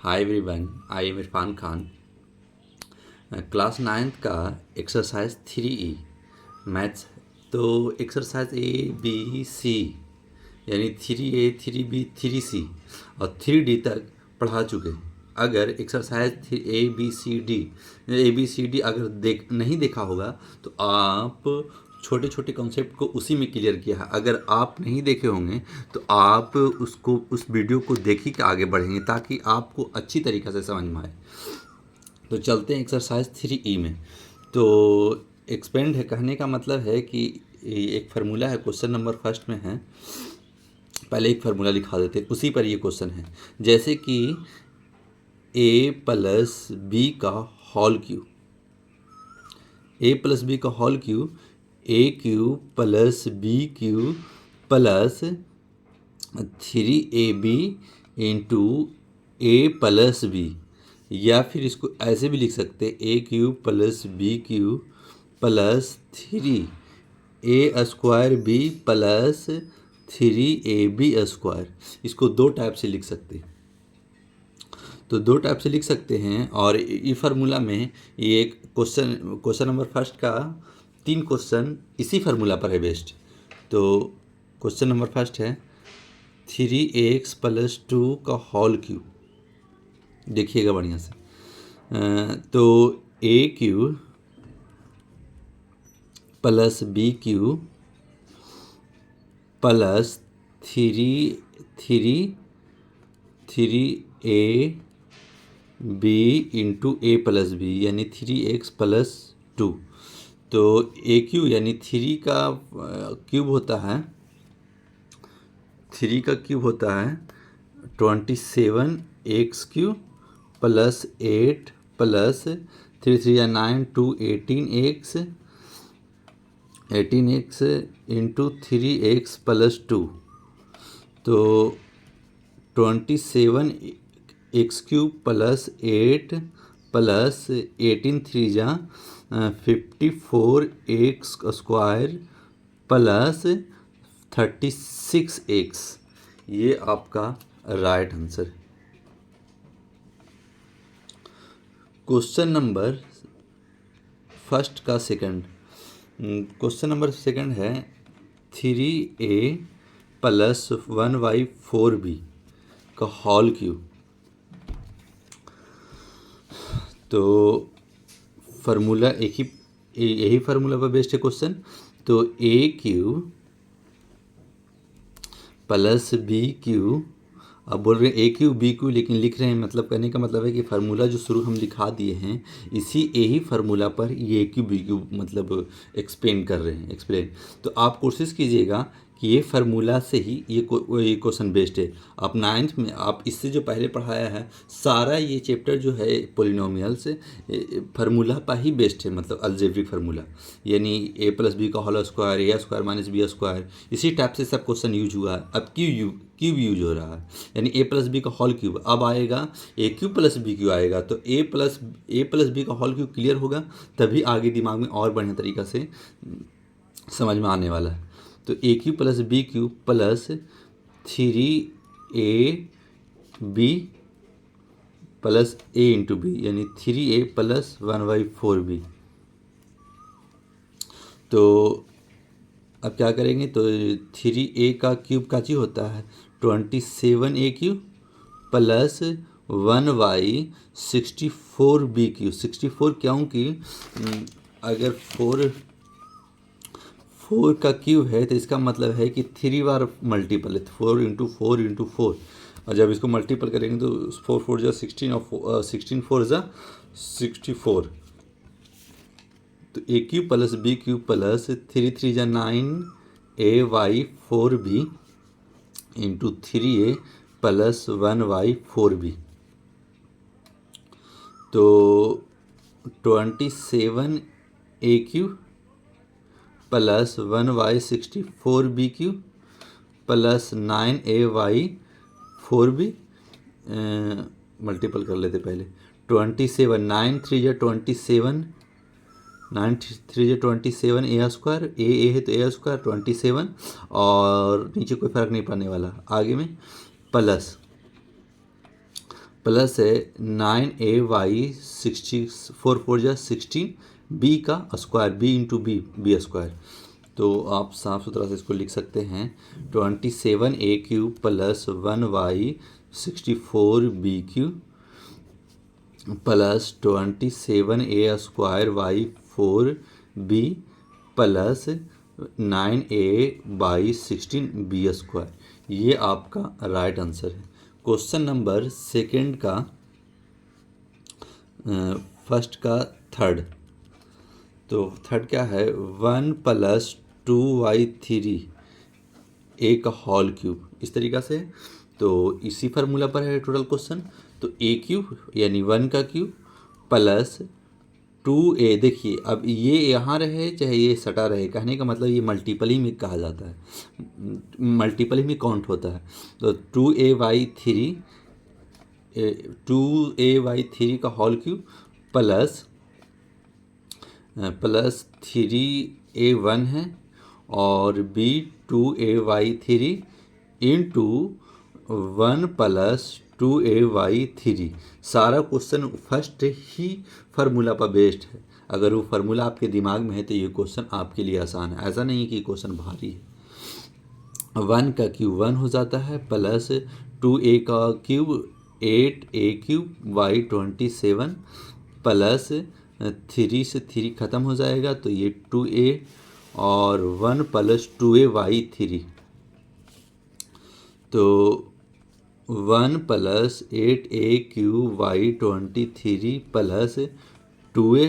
Hi everyone, I am Irfan Khan. Class ninth का exercise 3E maths. तो exercise ABC यानी 3A 3B 3C और 3D तक पढ़ा चुके। अगर exercise A B C D अगर नहीं देखा होगा तो आप छोटे छोटे कॉन्सेप्ट को उसी में क्लियर किया है। अगर आप नहीं देखे होंगे तो आप उस वीडियो को देख ही के आगे बढ़ेंगे ताकि आपको अच्छी तरीक़े से समझ में आए। तो चलते हैं एक्सरसाइज 3E में। तो एक्सपेंड है, कहने का मतलब है कि एक फार्मूला है, क्वेश्चन नंबर फर्स्ट में है। पहले एक फार्मूला लिखा देते हैं, उसी पर ये क्वेश्चन है। जैसे कि A+B का होल क्यूब, A+B का whole cube A³ + B³ + 3AB into A+B, या फिर इसको ऐसे भी लिख सकते A³ + B³ + 3A² B + 3AB²। इसको दो टाइप से लिख सकते हैं। तो दो टाइप से लिख सकते हैं। और ये फार्मूला में ये एक क्वेश्चन नंबर फर्स्ट का 3 क्वेश्चन इसी फार्मूला पर है बेस्ड। तो क्वेश्चन नंबर फर्स्ट है 3x + 2 का होल क्यूब। देखिएगा बढ़िया से। तो A³ + B³ + 3AB into A+B यानी 3x + 2। तो A³ यानी 3 का क्यूब होता है, 3 का क्यूब होता है 27x³ + 8 + 3 3 या 9 2 18x इंटू 3x + 2। तो 27x³ + 8 + 18 3 जा 54x² + 36x। ये आपका right answer. Question number first का सेकंड, क्वेश्चन नंबर सेकंड है 3A + 1/4B का होल क्यूब। तो फार्मूला यही फार्मूला पर बेस्ड है क्वेश्चन। तो A³ + B³, अब बोल रहे हैं A³ B³ लेकिन लिख रहे हैं, मतलब कहने का मतलब है कि फार्मूला जो शुरू हम लिखा दिए हैं इसी यही फार्मूला पर ये A³ B³ मतलब एक्सप्लेन कर रहे हैं, एक्सप्लेन। तो आप कोशिश कीजिएगा कि ये फार्मूला से ही ये क्वेश्चन बेस्ड है। आप नाइन्थ में आप इससे जो पहले पढ़ाया है सारा ये चैप्टर जो है पोलिनोमियल से फार्मूला पर ही बेस्ड है, मतलब अलजेब्रिक फार्मूला। यानी A+B का होल स्क्वायर, A² - B², इसी टाइप से सब क्वेश्चन यूज हुआ है। अब क्यूब यूज हो रहा है, यानी A+B का होल क्यूब। अब आएगा A³ + B³ आएगा, तो A+B का होल क्यूब क्लियर होगा तभी आगे दिमाग में और बढ़िया तरीक़ा से समझ में आने वाला है। तो A³ + B³ + 3AB + A into B यानी 3A + 1/4B। तो अब क्या करेंगे, तो 3A का क्यूब का चीज होता है 27A³ + 1/64B³। 64 क्योंकि अगर 4 का क्यूब है तो इसका मतलब है कि 3 बार मल्टीपल है, 4 × 4 × 4। और जब इसको मल्टीपल करेंगे तो 4 4 जा 16 और 16 4 जा 64। तो A³ + B³ + 3 3 जा 9A/4B इंटू 3A + 1/4B। तो 27A³ + 1/64B³ + 9A/4B मल्टीपल कर लेते पहले। 27 9 3 जा 27, 9 3 जा 27 A² A है तो A² 27, और नीचे कोई फ़र्क नहीं पड़ने वाला। आगे में प्लस प्लस है 9ay 64 4 जा 16 बी का square b into b b square. तो आप साफ सुथरा से इसको लिख सकते हैं 27a³ plus 1y 64b³ plus 27a² y 4b plus 9a/16b²। ये आपका राइट आंसर है। क्वेश्चन नंबर सेकंड का फर्स्ट का थर्ड। तो थर्ड क्या है 1 + 2y3 a का होल क्यूब, इस तरीक़ा से। तो इसी फार्मूला पर है टोटल क्वेश्चन। तो a³ यानी 1 का क्यूब प्लस 2a, देखिए अब ये यहाँ रहे चाहे ये सटा रहे, कहने का मतलब ये मल्टीपल ही में कहा जाता है, मल्टीपल ही में काउंट होता है। तो 2a/3 का होल क्यूब प्लस 3a1 है और b 2a/3 इंटू 1 + 2a/3। सारा क्वेश्चन फर्स्ट ही फार्मूला पर बेस्ड है। अगर वो फार्मूला आपके दिमाग में है तो ये क्वेश्चन आपके लिए आसान है, ऐसा नहीं कि क्वेश्चन भारी है। 1 का क्यूब 1 हो जाता है प्लस 2a का क्यूब 8a³ y 27 प्लस 3 से 3 ख़त्म हो जाएगा तो ये 2a और 1 + 2a/3। तो 1 + 8a³ y 23 plus 2a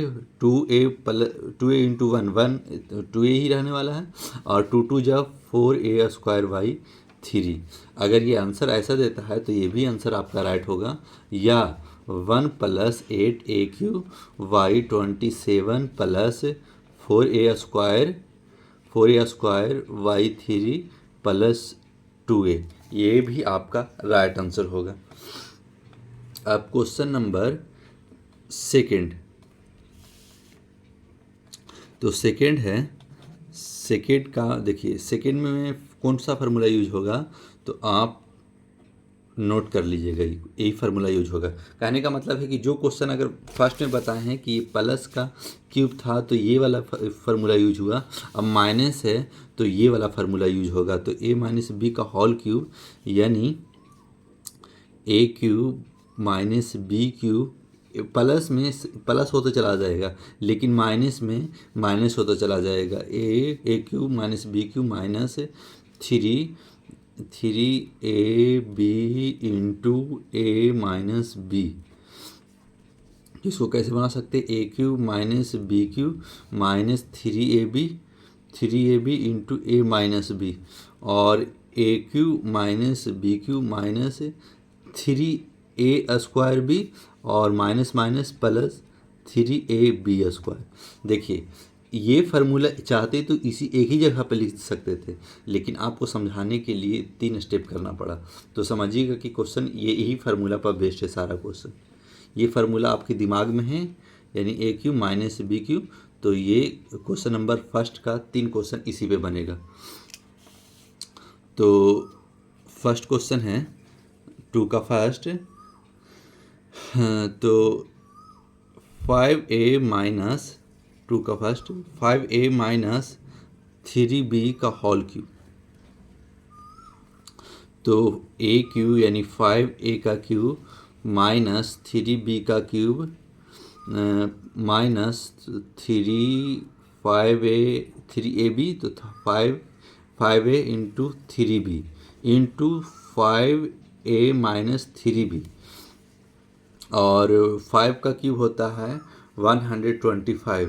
into 1 2a ही रहने वाला है और 2 2 जा 4a² y 3। अगर ये आंसर ऐसा देता है तो ये भी आंसर आपका राइट होगा। या 1 + 8a³ y 27 plus 4a² y 3 plus 2a, ये भी आपका राइट आंसर होगा। अब क्वेश्चन नंबर सेकंड। तो सेकंड है, सेकंड का देखिए सेकंड में कौन सा फार्मूला यूज होगा तो आप नोट कर लीजिएगा, यही फार्मूला यूज होगा। कहने का मतलब है कि जो क्वेश्चन अगर फर्स्ट में बताए हैं कि प्लस का क्यूब था तो ये वाला फार्मूला यूज हुआ, अब माइनस है तो ये वाला फार्मूला यूज होगा। तो a - b का होल क्यूब यानी a³ - b³ प्लस में प्लस होता चला जाएगा लेकिन माइनस में माइनस होता चला जाएगा। a³ - b³ minus 3ab into a - b। इसको कैसे बना सकते हैं a³ - b³ minus 3ab into a - b और a³ - b³ माइनस 3a² और माइनस माइनस प्लस 3ab²। देखिए ये फार्मूला चाहते तो इसी एक ही जगह पर लिख सकते थे लेकिन आपको समझाने के लिए 3 स्टेप करना पड़ा। तो समझिएगा कि क्वेश्चन ये यही फार्मूला पर बेस्ड है सारा क्वेश्चन। ये फार्मूला आपके दिमाग में है यानी a³ - b³। तो ये क्वेश्चन नंबर फर्स्ट का 3 क्वेश्चन इसी पे बनेगा। तो फर्स्ट क्वेश्चन है 2 का फर्स्ट। तो 5a - 2 का फर्स्ट 5a - 3b का होल क्यूब। तो a³ यानी 5a का क्यूब माइनस 3b का क्यूब माइनस 3ab तो 5a into 3b into 5a - 3b और 5 का क्यूब होता है 125।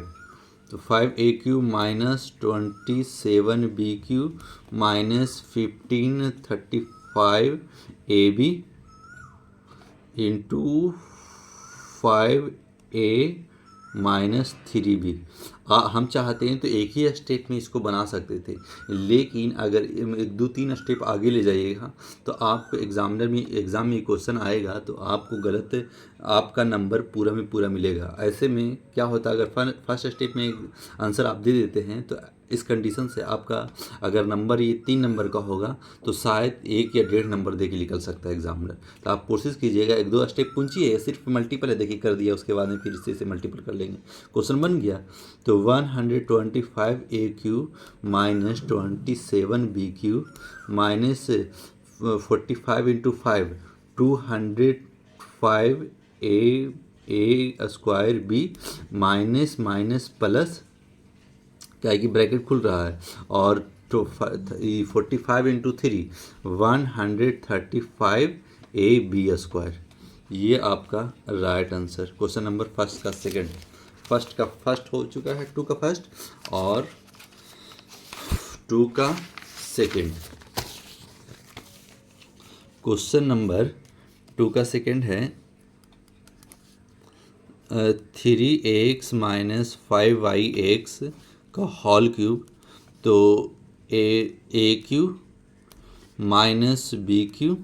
तो 5a³ - 27b³ minus 1535ab into 5a - 3b। हम चाहते हैं तो एक ही स्टेप में इसको बना सकते थे, लेकिन अगर 1 2 3 स्टेप आगे ले जाइएगा तो आपको एग्ज़ाम में क्वेश्चन आएगा तो आपको गलत, आपका नंबर पूरा में पूरा मिलेगा। ऐसे में क्या होता है, अगर फर्स्ट स्टेप में आंसर आप दे देते हैं तो इस कंडीशन से आपका अगर नंबर ये 3 नंबर का होगा तो शायद 1 या 1.5 नंबर दे के निकल सकता है एग्जामिनर। तो आप कोशिश कीजिएगा, 1 2 स्टेप पूछिए, सिर्फ मल्टीपल है, देखिए कर दिया, उसके बाद में फिर इसे मल्टीपल कर लेंगे, क्वेश्चन बन गया। तो 125 AQ minus 27 BQ minus 45 into 5 205 A square B minus minus plus, क्या है कि ब्रैकेट खुल रहा है, और तो 45 इंटू 3 135 AB स्क्वायर। ये आपका right answer question number first का सेकंड, फर्स्ट का फर्स्ट हो चुका है, 2 का फर्स्ट और 2 का सेकंड। क्वेश्चन नंबर 2 का सेकंड है 3x माइनस 5yx का होल क्यूब। तो a cube minus b cube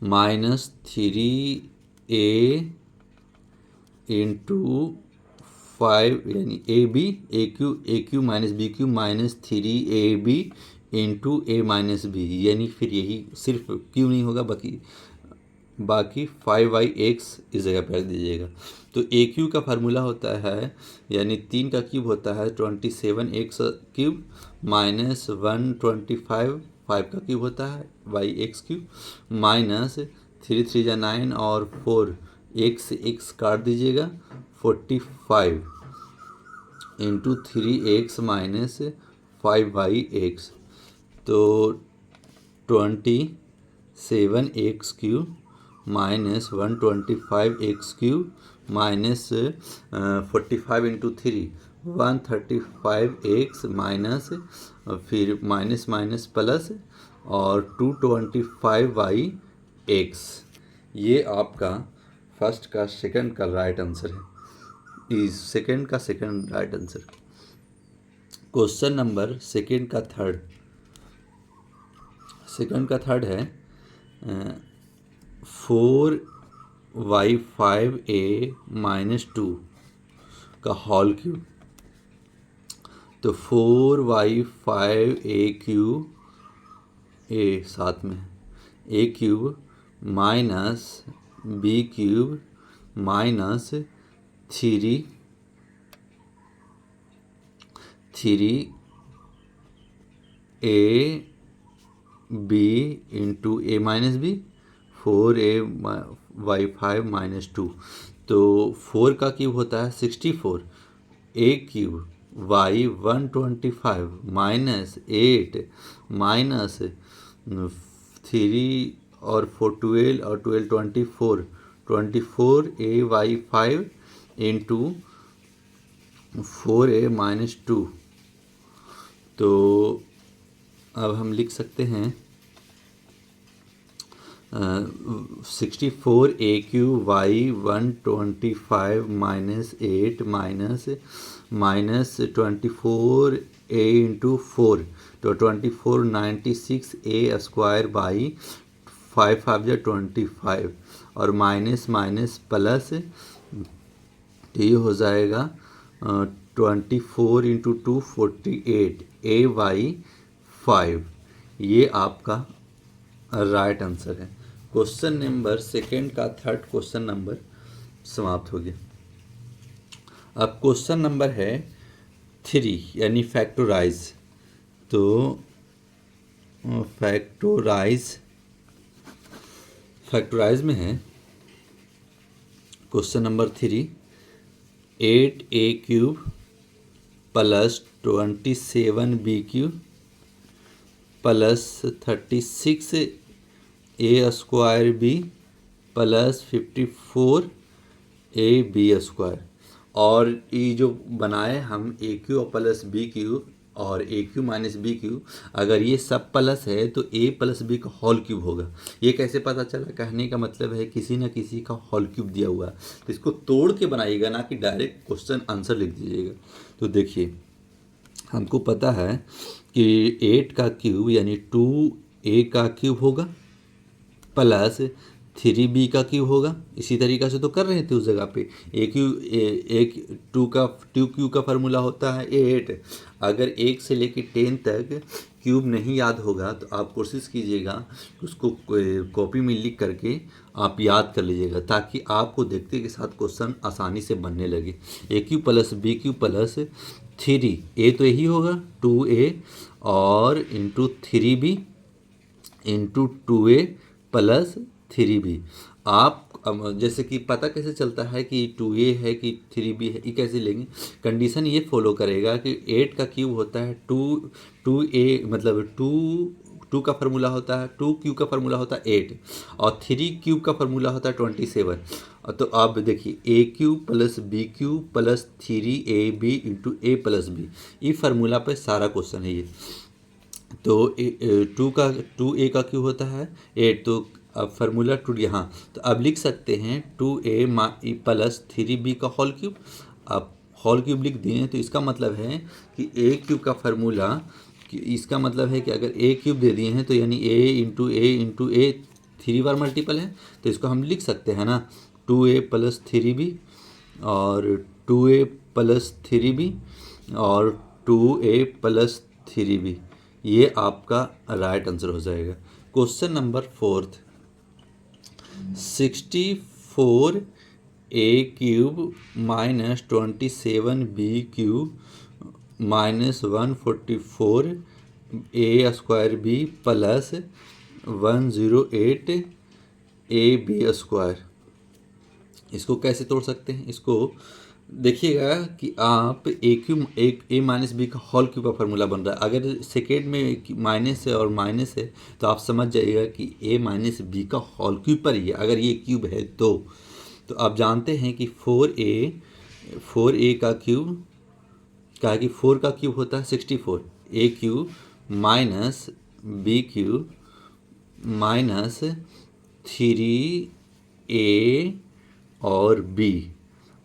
minus 3a into 5 यानी a cube minus b cube minus 3ab into a minus b, यानी फिर यही सिर्फ क्यू नहीं होगा, बाकी 5yx इस जगह पर रख दीजिएगा। तो ए क्यू का फार्मूला होता है, यानी 3 का क्यूब होता है 27x क्यूब माइनस 125, 5 का क्यूब होता है yx क्यूब माइनस 3 3 जा 9 और 4 x काट दीजिएगा 45 इंटू 3x माइनस 5yx, तो 27x cube minus 125x cube minus 45 into 3 135x minus फिर माइनस माइनस प्लस और 225y x। ये आपका फर्स्ट का सेकंड का राइट आंसर है, इस सेकंड का second right answer. Question number second का थर्ड है 4y5a माइनस 2 का होल क्यूब। तो 4y5a क्यूब ए साथ में a cube minus b cube minus 3 a b into a minus b 4ay5 minus 2। तो 4 का क्यूब होता है 64, a cube y 125 minus 8 minus 3 और 4 12 और 12 24 ay5 इंटू 4a माइनस 2। तो अब हम लिख सकते हैं 64 ए क्यू वाई 125 माइनस 8 माइनस 24 ए इंटू 4, तो 24 96 ए स्क्वायर बाई 5 5 या 25 और माइनस माइनस प्लस, तो ये हो जाएगा 24 इंटू 2 48 ए वाई 5। ये आपका राइट आंसर है। क्वेश्चन नंबर सेकंड का थर्ड क्वेश्चन नंबर समाप्त हो गया। अब क्वेश्चन नंबर है 3 यानी फैक्टराइज। तो फैक्टराइज में है question number 3 8a cube plus 27b cube plus 36 a square b plus 54 a b square. और ये जो बनाए हम a cube plus b cube और a cube minus b cube, अगर ये सब प्लस है तो ए प्लस बी का होल क्यूब होगा। ये कैसे पता चला? कहने का मतलब है किसी ना किसी का होल क्यूब दिया हुआ है, तो इसको तोड़ के बनाइएगा, ना कि डायरेक्ट क्वेश्चन आंसर लिख दीजिएगा। तो देखिए, हमको पता है कि 8 का क्यूब यानी 2a का क्यूब होगा प्लस 3b का क्यूब होगा। इसी तरीक़ा से तो कर रहे थे उस जगह पे। एक 2 क्यू का फार्मूला होता है 8। अगर 1 से लेके 10 तक क्यूब नहीं याद होगा तो आप कोशिश कीजिएगा उसको कॉपी में लिख करके आप याद कर लीजिएगा, ताकि आपको देखते के साथ क्वेश्चन आसानी से बनने लगे। A cube plus b cube plus 3, a तो यही होगा 2a और into 3b into 2a plus 3b। आप जैसे कि पता कैसे चलता है कि 2a है कि 3b है, ये कैसे लेंगे? कंडीशन ये फॉलो करेगा कि 8 का क्यूब होता है 2a, मतलब 2 का फार्मूला होता है 2q का फार्मूला होता है 8 और 3q का फार्मूला होता है 27। तो आप देखिए a cube plus b cube plus 3ab into a plus b, ये फार्मूला पे सारा क्वेश्चन है ये। तो 2a का क्यूब होता है 8, तो अब फार्मूला 2 यहाँ, तो अब लिख सकते हैं 2a प्लस 3b का होल क्यूब। अब होल क्यूब लिख दिए तो इसका मतलब है कि ए क्यूब का फार्मूला, इसका मतलब है कि अगर ए क्यूब दे दिए हैं तो यानी इंटू ए 3 बार मल्टीपल है, तो इसको हम लिख सकते हैं ना 2a प्लस 3b और 2a प्लस 3b और 2a प्लस 3b। ये आपका राइट आंसर हो जाएगा। Question number 4, 64 a cube minus 27 b cube minus 144 a square b plus 108 a b square. इसको कैसे तोड़ सकते हैं? इसको देखिएगा कि आप ए माइनस बी का होल क्यूब का फार्मूला बन रहा है। अगर सेकेंड में माइनस है और माइनस है तो आप समझ जाइएगा कि ए माइनस बी का होल क्यूब पर ही है, अगर ये क्यूब है तो आप जानते हैं कि 4a का क्यूब, क्या कि 4 का क्यूब होता है 64, a cube minus b cube minus 3a और b।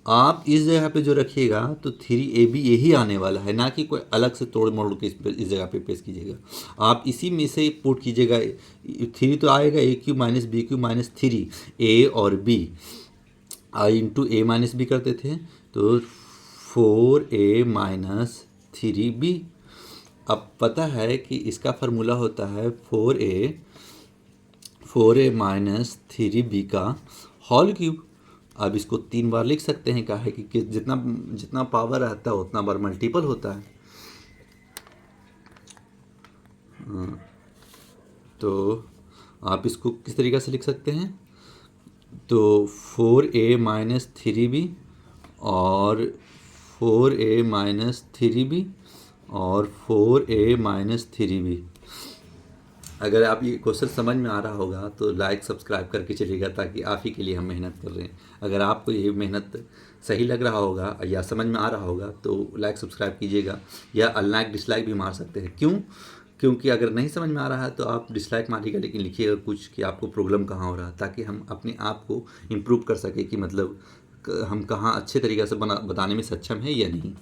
आप इस जगह पे जो रखिएगा तो 3ab यही आने वाला है, ना कि कोई अलग से तोड़ मोड़ के इस जगह पे पेश कीजिएगा। आप इसी में से पुट कीजिएगा, 3 तो आएगा a cube minus b cube minus 3a और b, into a minus b करते थे तो 4a माइनस 3b। अब पता है कि इसका फार्मूला होता है 4a माइनस 3b का होल क्यूब। अब इसको 3 बार लिख सकते हैं, कहा है कि जितना पावर रहता है उतना बार मल्टीपल होता है। तो आप इसको किस तरीक़े से लिख सकते हैं? तो 4a माइनस 3b और 4a माइनस 3b और 4a माइनस 3b। अगर आप ये क्वेश्चन समझ में आ रहा होगा तो लाइक सब्सक्राइब करके चलिएगा, ताकि आप ही के लिए हम मेहनत कर रहे हैं। अगर आपको ये मेहनत सही लग रहा होगा या समझ में आ रहा होगा तो लाइक सब्सक्राइब कीजिएगा, या अनलाइक डिसलाइक भी मार सकते हैं। क्योंकि अगर नहीं समझ में आ रहा है तो आप डिसलाइक मारिएगा, लेकिन लिखिएगा कुछ कि आपको प्रॉब्लम कहाँ हो रहा है, ताकि हम अपने आप को इम्प्रूव कर सकें कि मतलब हम कहाँ अच्छे तरीक़े से बताने में सक्षम है या नहीं।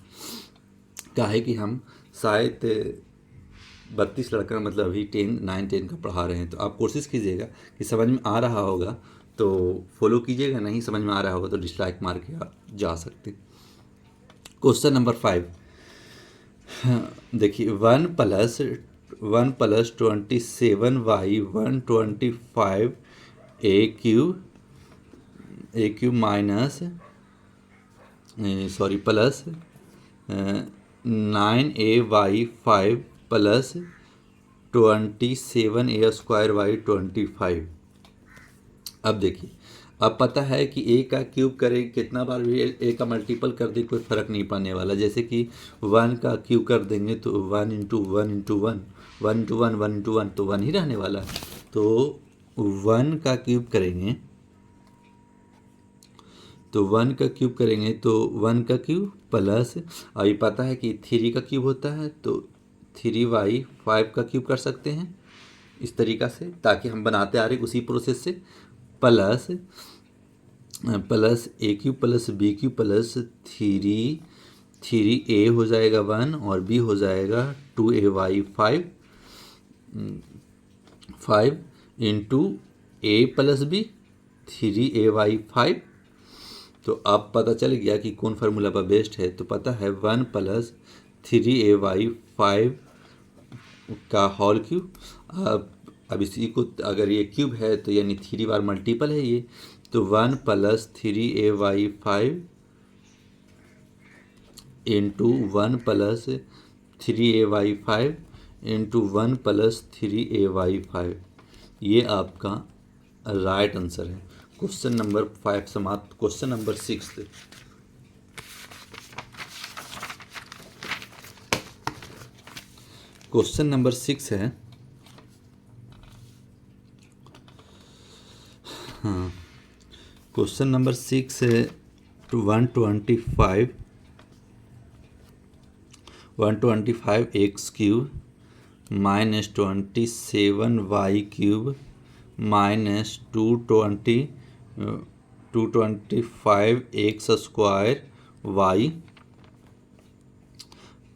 क्या है कि हम शायद 32 लड़का मतलब अभी 9-10 का पढ़ा रहे हैं, तो आप कोशिश कीजिएगा कि समझ में आ रहा होगा तो फॉलो कीजिएगा, नहीं समझ में आ रहा होगा तो डिसलाइक मार के आप जा सकते। क्वेश्चन नंबर 5, देखिए 1 plus 27y 125 A cube minus plus 9ay5 plus 27a square by 25। अब देखिए, अब पता है कि ए का क्यूब करें कितना बार भी ए का मल्टीपल कर दे कोई फ़र्क नहीं पड़ने वाला। जैसे कि 1 का क्यूब कर देंगे तो 1 इंटू 1 इंटू 1 1 इंटू 1 1 इंटू 1 तो 1 ही रहने वाला है। तो 1 का क्यूब करेंगे तो 1 का क्यूब प्लस, अभी पता है कि 3 का क्यूब होता है तो 3y5 का क्यूब कर सकते हैं इस तरीक़ा से, ताकि हम बनाते आ रहे उसी प्रोसेस से, plus a cube plus b cube plus 3a हो जाएगा 1 और b हो जाएगा 2ay 5 into a plus B 3ay 5। तो अब पता चल गया कि कौन फार्मूला पर बेस्ड है। तो पता है 1 प्लस 3ay 5 का होल क्यूब। अब इसी को अगर ये क्यूब है तो यानी 3 बार मल्टीपल है ये, तो 1 plus 3ay 5 into 1 plus 3ay 5 into 1 plus 3ay 5, ये आपका राइट आंसर है। क्वेश्चन नंबर 5 समाप्त। क्वेश्चन नंबर 6, क्वेश्चन नंबर 6 है, हाँ, क्वेश्चन नंबर 6 है 125 x cube minus 27y cube minus 225 x square y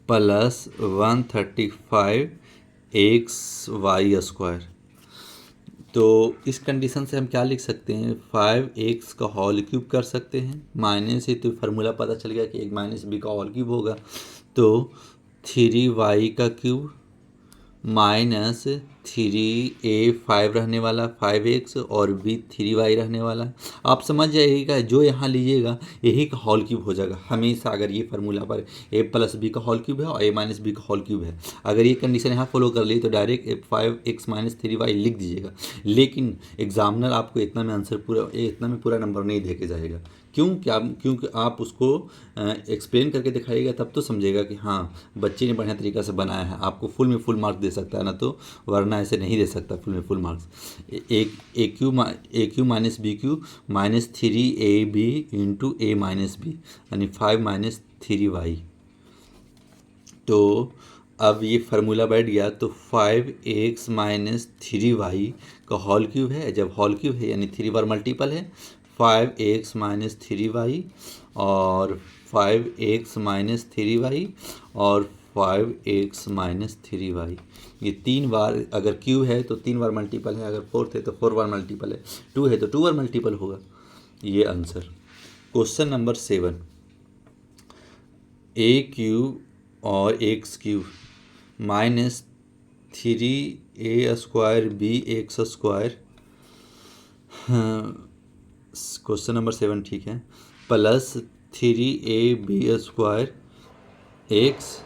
plus 135 x y square. तो इस condition से हम क्या लिख सकते हैं, 5x का होल क्यूब कर सकते हैं, माइनस ही तो फार्मूला पता चल गया कि एक माइनस बी का होल क्यूब होगा, तो 3y का क्यूब माइनस 3a 5 रहने वाला 5x और b 3y रहने वाला। आप समझ जाइएगा जो यहाँ लीजिएगा यही का होल क्यूब हो जाएगा हमेशा। अगर ये फार्मूला पर a प्लस बी का होल क्यूब है और a माइनस बी का होल क्यूब है, अगर ये कंडीशन यहाँ फॉलो कर ली तो डायरेक्ट 5x माइनस 3y लिख दीजिएगा। लेकिन एग्जामिनर आपको इतना में आंसर इतना में पूरा नंबर नहीं दे के जाएगा। क्योंकि आप उसको एक्सप्लेन करके दिखाइएगा तब तो समझेगा कि हाँ बच्चे ने बढ़िया तरीक़ा से बनाया है। आपको फुल में फुल मार्क्स दे सकता है, ना तो वरना ऐसे नहीं दे सकता फुल में full marks. A cube minus b cube minus 3ab into a minus b यानी 5 माइनस 3y। तो अब ये फार्मूला बैठ गया, तो 5x माइनस 3y का होल क्यूब है। जब होल क्यूब है यानी 3 बार मल्टीपल है, 5x माइनस 3y और 5x माइनस 3y और 5x माइनस 3y। ये 3 बार अगर क्यूब है तो 3 बार मल्टीपल है, अगर 4 है तो 4 बार मल्टीपल है, 2 है तो 2 बार मल्टीपल होगा। ये answer. Question number 7, a cube और x cube minus 3a square b x square, question number 7 ठीक है, plus 3ab square x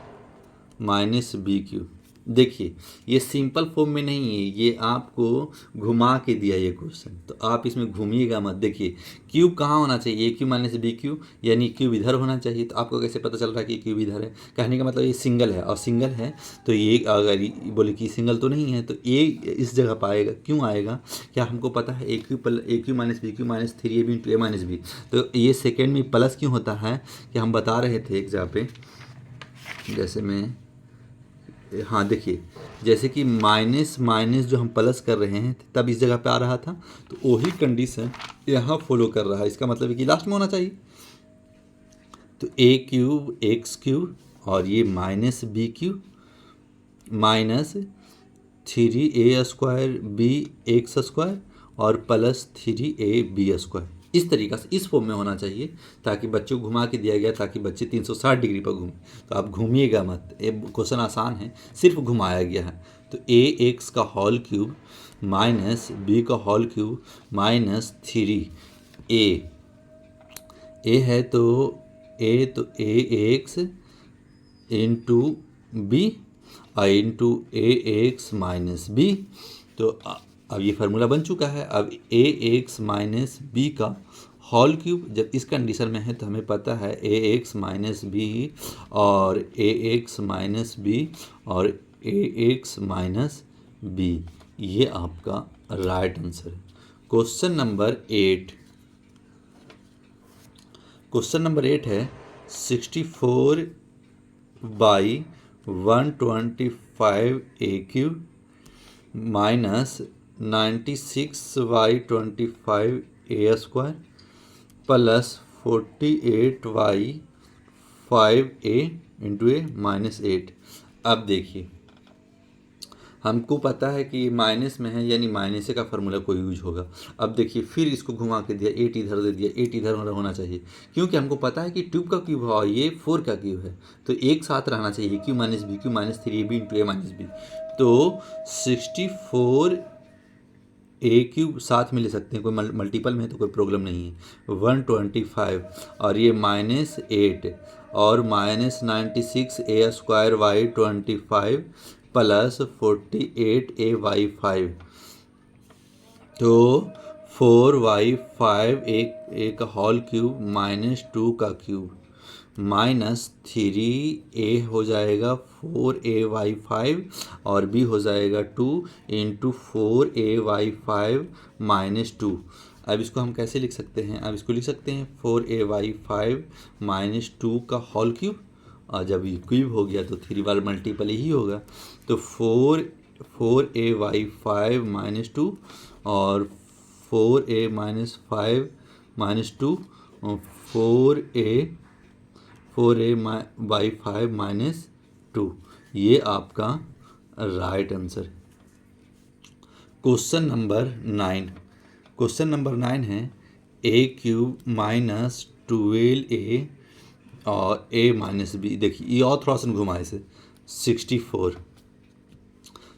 minus b cube. देखिए ये सिंपल फॉर्म में नहीं है, ये आपको घुमा के दिया ये क्वेश्चन, तो आप इसमें घूमिएगा मत। देखिए क्यूब कहाँ होना चाहिए, ए क्यू माइनस बी क्यू, यानी क्यूब इधर होना चाहिए। तो आपको कैसे पता चल रहा है कि क्यूब इधर है? कहने का मतलब ये सिंगल है, और सिंगल है तो ये अगर बोले कि सिंगल तो नहीं है तो ये इस जगह पर आएगा। क्यों आएगा? क्या हमको पता है a cube minus b cube minus 3ab into a minus b. तो ये सेकेंड में प्लस क्यों होता है कि हम बता रहे थे एक जगह पे, जैसे मैं, हाँ देखिए जैसे कि माइनस माइनस जो हम प्लस कर रहे हैं तब इस जगह पे आ रहा था, तो वही कंडीशन यहाँ फॉलो कर रहा है। इसका मतलब है कि लास्ट में होना चाहिए। तो ए क्यूब एक्स क्यूब और ये minus b cube minus 3a square b x square और प्लस 3ab स्क्वायर, इस तरीक़ा से इस फॉर्म में होना चाहिए, ताकि बच्चों को घुमा के दिया गया ताकि बच्चे 360 डिग्री पर घूमें। तो आप घूमिएगा मत, ये क्वेश्चन आसान है, सिर्फ घुमाया गया है। तो ए एक्स का होल क्यूब माइनस बी का होल क्यूब माइनस 3a, ए है तो ए एक्स इंटू बी इंटू ए एक्स माइनस बी। तो अब ये फार्मूला बन चुका है। अब ए एक्स माइनस बी का होल क्यूब जब इस कंडीशन में है तो हमें पता है ए एक्स माइनस बी और ए एक्स माइनस बी और ए एक्स माइनस बी, ये आपका राइट आंसर है। क्वेश्चन नंबर 8, क्वेश्चन नंबर 8 है 64 by 125 5AQ minus 96y25A² plus 48y5A into a minus 8। अब देखिए हमको पता है कि ये माइनस में है, यानी माइनस का फार्मूला कोई यूज होगा। अब देखिए फिर इसको घुमा के दिया, 8 इधर दे दिया, 8 इधर होना चाहिए, क्योंकि हमको पता है कि ट्यूब का क्यूब है और ये 4 का क्यूब है, तो एक साथ रहना चाहिए cube minus b cube minus 3ab into a minus b. तो 64 ए क्यूब साथ में ले सकते हैं, कोई मल्टीपल में है तो कोई प्रॉब्लम नहीं है। 125 और ये माइनस 8 और माइनस 96a² प्लस 48a/5, तो 4y5 एक होल क्यूब माइनस 2 का क्यूब माइनस 3a हो जाएगा 4a/5 और b हो जाएगा 2 इंटू 4a/5 माइनस 2। अब इसको हम कैसे लिख सकते हैं? अब इसको लिख सकते हैं 4a/5 माइनस 2 का होल क्यूब, और जब ये क्यूब हो गया तो 3 बार मल्टीपल ही होगा, तो 4a/5 माइनस 2 और 4a minus 5 minus 2 4a/5 minus 2, ये आपका right answer. Question number 9, question number 9 है ए क्यूब माइनस 12a और a माइनस बी। देखिए ये और थोड़ा सा घुमाए से 64,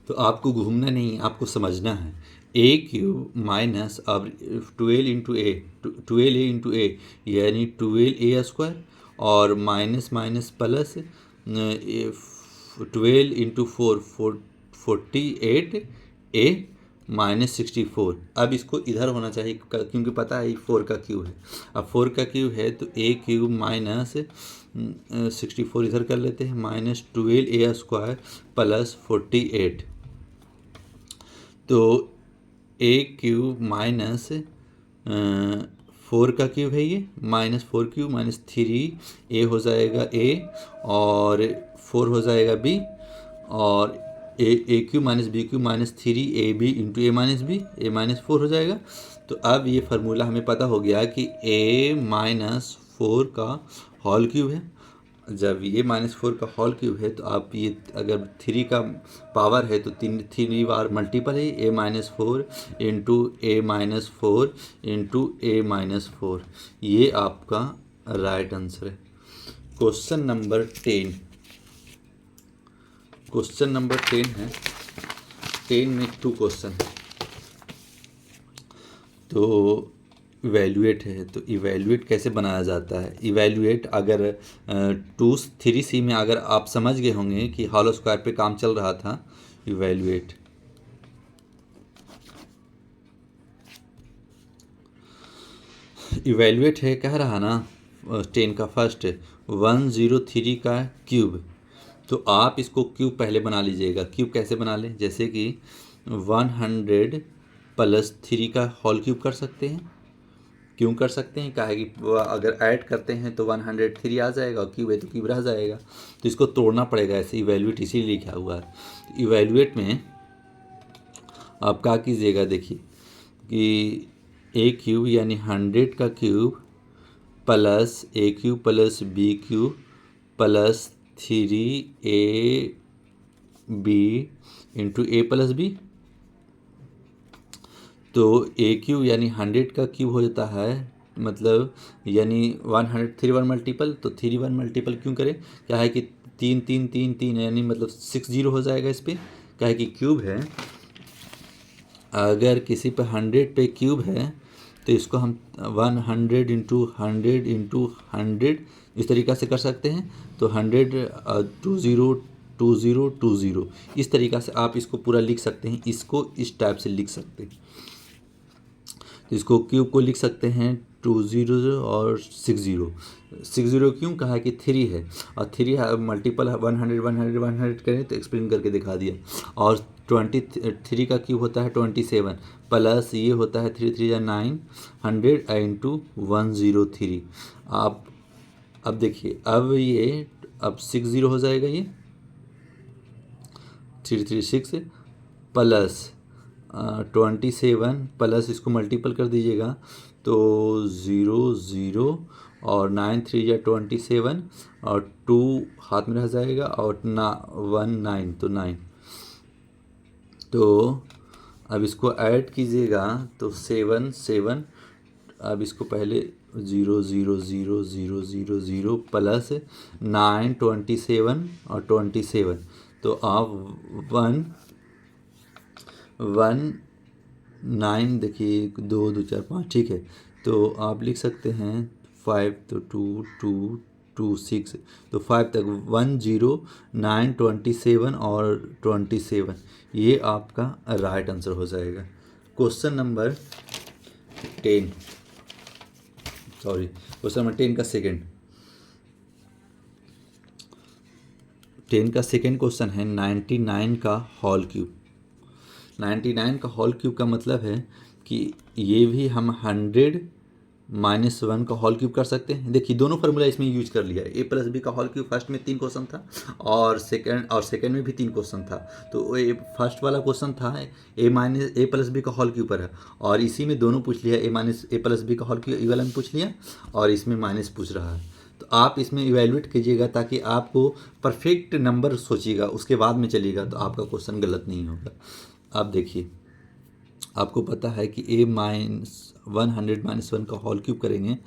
तो आपको घूमना नहीं, आपको समझना है। ए क्यूब माइनस अब 12 इंटू ए 12a इंटू ए यानी 12a² और minus minus plus 12 into 4 48a minus 64। अब इसको इधर होना चाहिए क्योंकि पता है 4 का क्यूब है। अब 4 का क्यूब है तो ए क्यूब माइनस 64 इधर कर लेते हैं, माइनस 12a² प्लस 48, तो ए क्यूब माइनस 4 का क्यूब है ये, माइनस 4 क्यूब माइनस 3a हो जाएगा a और 4 हो जाएगा b, और a cube minus b cube minus 3ab into a minus b, a minus 4 हो जाएगा। तो अब ये फार्मूला हमें पता हो गया कि a माइनस 4 का होल क्यूब है। जब ये माइनस 4 का होल क्यूब है तो आप ये अगर 3 का पावर है तो 3 बार मल्टीपल है, a minus 4 into a minus 4 into a minus 4, ये आपका राइट आंसर है। क्वेश्चन नंबर 10, क्वेश्चन नंबर 10 है, 10 में 2 क्वेश्चन है, तो इवेल्युएट है। तो इवेल्युएट कैसे बनाया जाता है? इवेल्युएट अगर 3C में अगर आप समझ गए होंगे कि हॉलो स्क्वायर पे काम चल रहा था, इवेल्युएट इवेल्युएट है कह रहा ना 10 का फर्स्ट 103 का क्यूब, तो आप इसको क्यूब पहले बना लीजिएगा। क्यूब कैसे बना लें? जैसे कि 100 प्लस 3 का होल क्यूब कर सकते हैं। क्यों कर सकते हैं? कहा कि अगर ऐड करते हैं तो 103 आ जाएगा, और क्यूब है तो क्यूब रह जाएगा, तो इसको तोड़ना पड़ेगा। ऐसे इवेल्युएट इसीलिए लिखा हुआ है। इवेल्युएट में आप क्या कीजिएगा, देखिए कि ए क्यूब यानी 100 का cube plus a cube plus b cube plus 3ab into a plus b, तो ए क्यूब यानी 100 का क्यूब हो जाता है, मतलब यानी 100 3 बार मल्टीपल, तो 3 बार मल्टीपल क्यों करें? क्या है कि 3 3 3 3 यानी मतलब 60 हो जाएगा इस पर। क्या है कि क्यूब है, अगर किसी पे 100 पे क्यूब है तो इसको हम 100 इंटू 100 इंटू 100 इस तरीक़ा से कर सकते हैं। तो 100 20 20 20 इस तरीक़ा से आप इसको पूरा लिख सकते हैं। इसको इस टाइप से लिख सकते हैं, तो इसको क्यूब को लिख सकते हैं 20 और 60। 60 क्यों कहा है कि 3 है, और 3 मल्टीपल 100 100 100 करें तो एक्सप्लेन करके दिखा दिया। और 23 का क्यूब होता है 27 प्लस ये होता है 3 3 9 100 इंटू 103। आप अब देखिए, अब ये अब 60 हो जाएगा ये, 336 प्लस 27 प्लस इसको मल्टीपल कर दीजिएगा तो 0 और 9 3 या 27 और 2 हाथ में रह जाएगा और 1 9 तो 9। तो अब इसको ऐड कीजिएगा तो 7 7। अब इसको पहले 0 0 0 0 0 0 प्लस 9 27 और 27 तो आप 1 1 9 देखिए 2 2 4 5 ठीक है। तो आप लिख सकते हैं 5 तो 2 2 2 6 तो 5 तक 1 0 9 27 और 27 ये आपका राइट आंसर हो जाएगा। क्वेश्चन नंबर 10 क्वेश्चन नंबर 10 का सेकेंड 10 का सेकेंड क्वेश्चन है 99 का होल क्यूब। 99 का होल क्यूब का मतलब है कि ये भी हम 100 माइनस 1 का होल क्यूब कर सकते हैं। देखिए दोनों फार्मूला इसमें यूज कर लिया है। ए प्लस बी का होल क्यूब फर्स्ट में 3 क्वेश्चन था और सेकंड में भी 3 क्वेश्चन था। तो ये फर्स्ट वाला क्वेश्चन था ए प्लस बी का होल क्यूब पर है और इसी में दोनों पूछ लिया। ए प्लस बी का होल क्यूब ई वाला में पूछ लिया और इसमें माइनस पूछ रहा है। तो आप इसमें इवेल्युएट कीजिएगा ताकि आपको परफेक्ट नंबर सोचिएगा उसके बाद में चलिएगा तो आपका क्वेश्चन गलत नहीं होगा। अब देखिए आपको पता है कि a माइनस 100 माइनस 1 का होल क्यूब करेंगे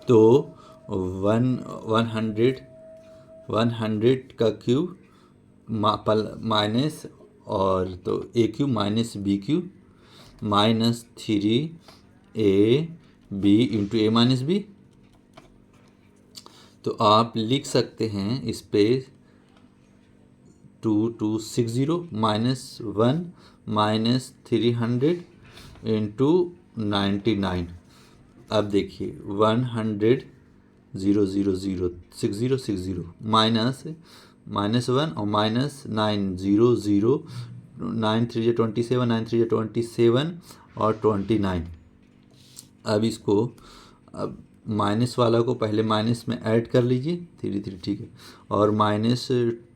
तो 100 का क्यूब माइनस और तो a cube minus b cube minus 3ab into a minus b। तो आप लिख सकते हैं इस पे 2260 माइनस 1 माइनस 300 इंटू 99। अब देखिए 100 0 0 0 60 60 माइनस 1 और माइनस 9 0 0 9 3 27 9 3 27 और 29। अब इसको अब माइनस वाला को पहले माइनस में ऐड कर लीजिए 3 ठीक है और माइनस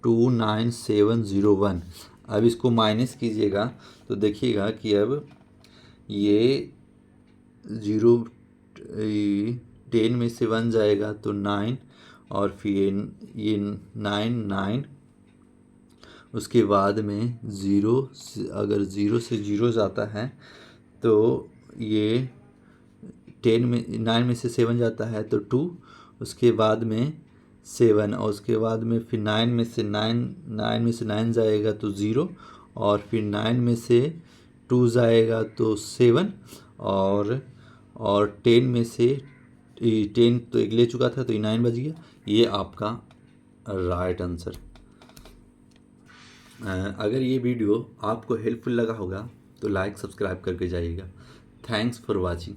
29701। अब इसको माइनस कीजिएगा तो देखिएगा कि अब ये 10 में से 1 जाएगा तो 9 और फिर ये 9 उसके बाद में 0 अगर 0 से 0 जाता है तो ये 9 में से 7 जाता है तो 2 उसके बाद में 7 और उसके बाद में फिर 9 में से 9 जाएगा तो 0 और फिर 9 में से 2 जाएगा तो 7 और 10 में से 10 तो एक ले चुका था तो 9 बज गया। ये आपका राइट आंसर। अगर ये वीडियो आपको हेल्पफुल लगा होगा तो लाइक सब्सक्राइब करके जाइएगा। Thanks for watching.